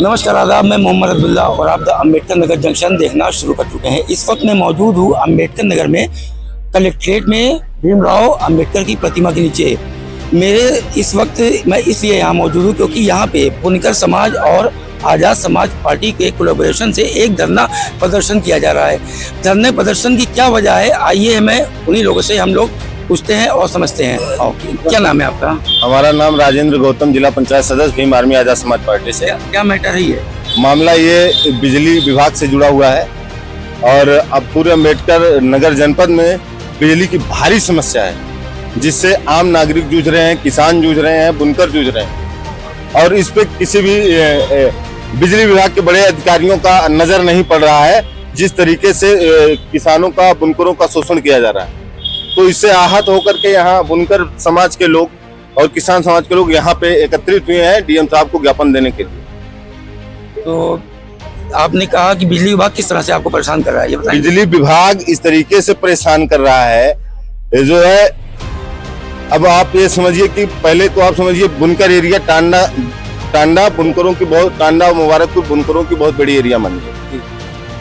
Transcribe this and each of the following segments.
नमस्कार आदाब, मैं मोहम्मद अब्दुल्ला और आप द अम्बेडकर नगर जंक्शन देखना शुरू कर चुके हैं। इस वक्त मैं मौजूद हूँ अम्बेडकर नगर में, कलेक्ट्रेट में भीमराव अम्बेडकर की प्रतिमा के नीचे। इस वक्त मैं इसलिए यहाँ मौजूद हूँ क्योंकि यहाँ पे बुनकर समाज और आज़ाद समाज पार्टी के कोलैबोरेशन से एक धरना प्रदर्शन किया जा रहा है। धरने प्रदर्शन की क्या वजह है, आइए मैं उन्हीं लोगों से हम लोग पूछते हैं और समझते हैं। क्या नाम है आपका? हमारा नाम राजेंद्र गौतम, जिला पंचायत सदस्य भीम आर्मी आज़ाद समाज पार्टी से। क्या मैटर है ये? मामला ये बिजली विभाग से जुड़ा हुआ है और अब पूरे अम्बेडकर नगर जनपद में बिजली की भारी समस्या है, जिससे आम नागरिक जूझ रहे हैं, किसान जूझ रहे हैं, बुनकर जूझ रहे हैं और इस पे किसी भी बिजली विभाग के बड़े अधिकारियों का नजर नहीं पड़ रहा है। जिस तरीके से किसानों का, बुनकरों का शोषण किया जा रहा है, तो इससे आहत होकर के यहाँ बुनकर समाज के लोग और किसान समाज के लोग यहाँ पे एकत्रित हुए हैं डीएम साहब को ज्ञापन देने के लिए। तो आपने कहा कि बिजली विभाग किस तरह से आपको परेशान कर रहा है, ये बताइए। बिजली विभाग इस तरीके से परेशान कर रहा है जो है, अब आप ये समझिए कि पहले तो आप समझिए बुनकर एरिया टांडा बुनकरों की बहुत, टांडा और मुबारकपुर बुनकरों की बहुत बड़ी एरिया मानी है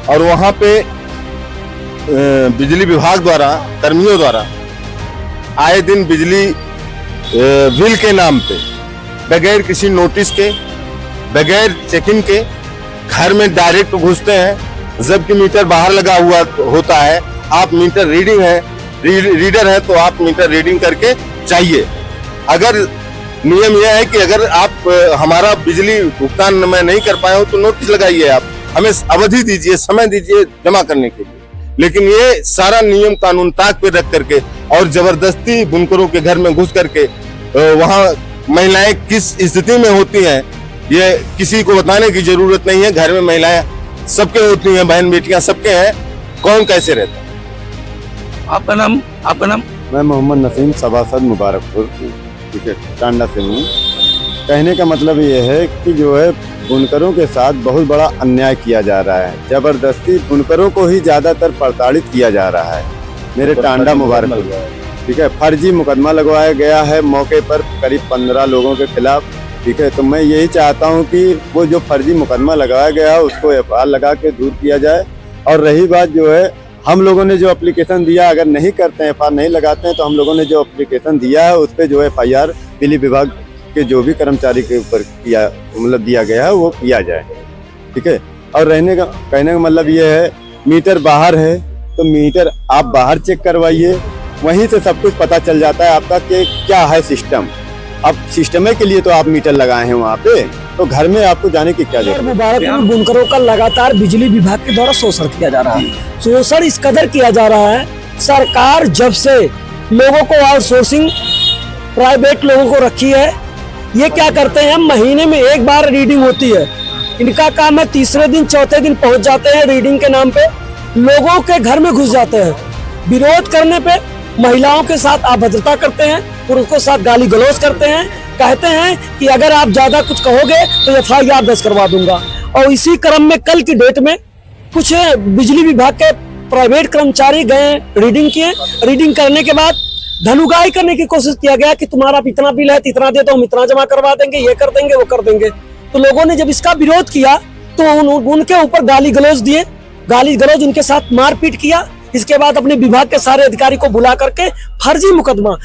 और वहाँ पे बिजली विभाग द्वारा, कर्मियों द्वारा आए दिन बिजली बिल के नाम पे बगैर किसी नोटिस के, बगैर चेकिंग के घर में डायरेक्ट घुसते हैं, जबकि मीटर बाहर लगा हुआ होता है। आप मीटर रीडर है तो आप मीटर रीडिंग करके चाहिए। अगर नियम यह है कि अगर आप हमारा बिजली भुगतान मैं नहीं कर पाए हो तो नोटिस लगाइए, आप हमें अवधि दीजिए, समय दीजिए जमा करने के लिए। लेकिन ये सारा नियम कानून ताक पे रख करके और जबरदस्ती बुनकरों के घर में घुस करके वहाँ महिलाएं किस स्थिति में होती हैं ये किसी को बताने की जरूरत नहीं है। घर में महिलाएं सबके होती हैं, बहन बेटियां सबके हैं, कौन कैसे रहता है। आपका नाम? मैं मोहम्मद नसीम, सभासद मुबारकपुर, ठीक है, टांडा से हूँ। कहने का मतलब ये है कि जो है बुनकरों के साथ बहुत बड़ा अन्याय किया जा रहा है। जबरदस्ती बुनकरों को ही ज्यादातर प्रताड़ित किया जा रहा है। मेरे टांडा मुबारकपुर, ठीक है, फर्जी मुकदमा लगवाया गया है मौके पर करीब 15 लोगों के खिलाफ, ठीक है। तो मैं यही चाहता हूं कि वो जो फर्जी मुकदमा लगाया गया है उसको एफआईआर लगा के दूर किया जाए। और रही बात जो है, हम लोगों ने जो एप्लीकेशन दिया, अगर नहीं करते हैं, एफआईआर नहीं लगाते हैं, तो हम लोगों ने जो एप्लीकेशन दिया है उस पर जो है एफआईआर बिजली विभाग के जो भी कर्मचारी के ऊपर किया, मतलब दिया गया है, वो किया जाए, ठीक है। और कहने का मतलब ये है, मीटर बाहर है तो मीटर आप बाहर चेक करवाइए, वहीं से सब कुछ पता चल जाता है आपका कि क्या है सिस्टम। अब सिस्टम के लिए तो आप मीटर लगाए हैं वहाँ पे, तो घर में आपको जाने की क्या जरूरत है। मुबारकपुर बुनकरों का लगातार बिजली विभाग के द्वारा शोषण किया जा रहा है। शोषण इस कदर किया जा रहा है, सरकार जब से लोगों को आउटसोर्सिंग प्राइवेट लोगों को रखी है, ये क्या करते हैं, महीने में एक बार रीडिंग होती है। इनका काम है तीसरे दिन चौथे दिन पहुंच जाते हैं, रीडिंग के नाम पे लोगों के घर में घुस जाते हैं। विरोध करने पे महिलाओं के साथ अभद्रता करते हैं, पुरुषों के साथ गाली गलौज करते हैं, कहते हैं कि अगर आप ज्यादा कुछ कहोगे तो एफआईआर दर्ज करवा दूंगा। और इसी क्रम में कल की डेट में कुछ बिजली विभाग के प्राइवेट कर्मचारी गए, रीडिंग किए। रीडिंग करने के बाद धनुगाई करने की कोशिश किया गया कि तुम्हारा इतना बिल है, इतना दे तो हम इतना जमा करवा देंगे, ये कर देंगे, वो कर देंगे। तो लोगों ने जब इसका विरोध किया तो उनके ऊपर गाली गलौज दिए, गाली गलौज उनके साथ मारपीट किया। इसके बाद अपने विभाग के सारे अधिकारी को बुला करके फर्जी मुकदमा,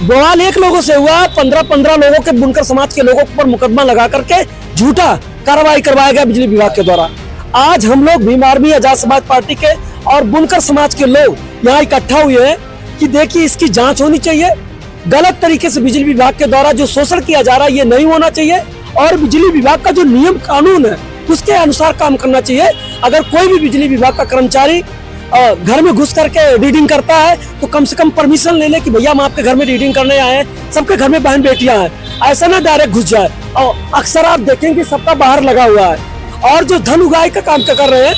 बवाल एक लोगों से हुआ, 15 लोगों के, बुनकर समाज के लोगों पर मुकदमा लगा करके झूठा कार्रवाई करवाया गया बिजली विभाग के द्वारा। आज हम लोग भीम आर्मी आज़ाद समाज पार्टी के और बुनकर समाज के लोग यहाँ इकट्ठा हुए हैं कि देखिए इसकी जांच होनी चाहिए। गलत तरीके से बिजली विभाग के द्वारा जो शोषण किया जा रहा है ये नहीं होना चाहिए और बिजली विभाग का जो नियम कानून है उसके अनुसार काम करना चाहिए। अगर कोई भी बिजली विभाग का कर्मचारी घर में घुस करके रीडिंग करता है तो कम से कम परमिशन ले ले कि भैया हम आपके घर में रीडिंग करने आए हैं, सबके घर में बहन बेटियां हैं, ऐसा ना डायरेक्ट घुस जाए। और अक्सर आप देखेंगे सबका बाहर लगा हुआ है और जो धन उगाई का काम कर रहे हैं,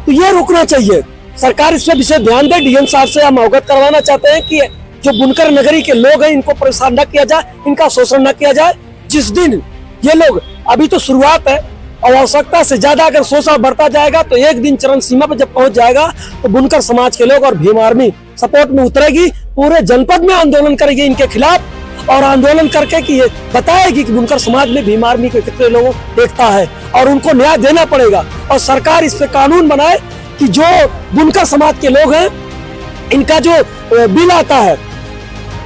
तो ये रोकना चाहिए। सरकार इस पर विशेष ध्यान दे। डीएम साहब से हम अवगत करवाना चाहते हैं कि जो बुनकर नगरी के लोग हैं इनको परेशान न किया जाए, इनका शोषण न किया जाए। जिस दिन ये लोग, अभी तो शुरुआत है और आवश्यकता से ज्यादा अगर शोषण बढ़ता जाएगा तो एक दिन चरम सीमा पर जब पहुंच जाएगा तो बुनकर समाज के लोग और भीम आर्मी सपोर्ट में उतरेगी, पूरे जनपद में आंदोलन करेगी इनके खिलाफ और आंदोलन करके कि ये बताएगी कि बुनकर समाज में भीम आर्मी के कितने लोगों देखता है और उनको न्याय देना पड़ेगा। और सरकार इस पे कानून बनाए कि जो बुनकर समाज के लोग हैं, इनका जो बिल आता है,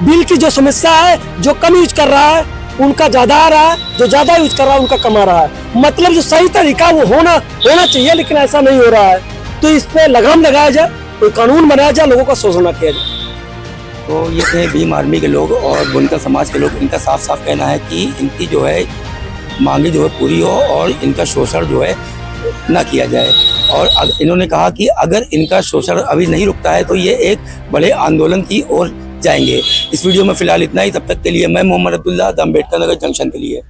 बिल की जो समस्या है, जो कम यूज कर रहा है उनका ज्यादा आ रहा है, जो ज्यादा यूज कर रहा है उनका कम आ रहा है। मतलब जो सही तरीका वो होना चाहिए, लेकिन ऐसा नहीं हो रहा है। तो इस पे लगाम लगाया जाए, कोई कानून बनाया जाए, लोगों का शोषण न किया जाए। तो ये थे भीम आर्मी के लोग और बुनकर समाज के लोग। इनका साफ साफ कहना है कि इनकी जो है मांगे जो है पूरी हो और इनका शोषण जो है ना किया जाए। और इन्होंने कहा कि अगर इनका शोषण अभी नहीं रुकता है तो ये एक बड़े आंदोलन की ओर जाएंगे। इस वीडियो में फिलहाल इतना ही। तब तक के लिए मैं मोहम्मद अब्दुल्ला, द अम्बेडकर नगर जंक्शन के लिए।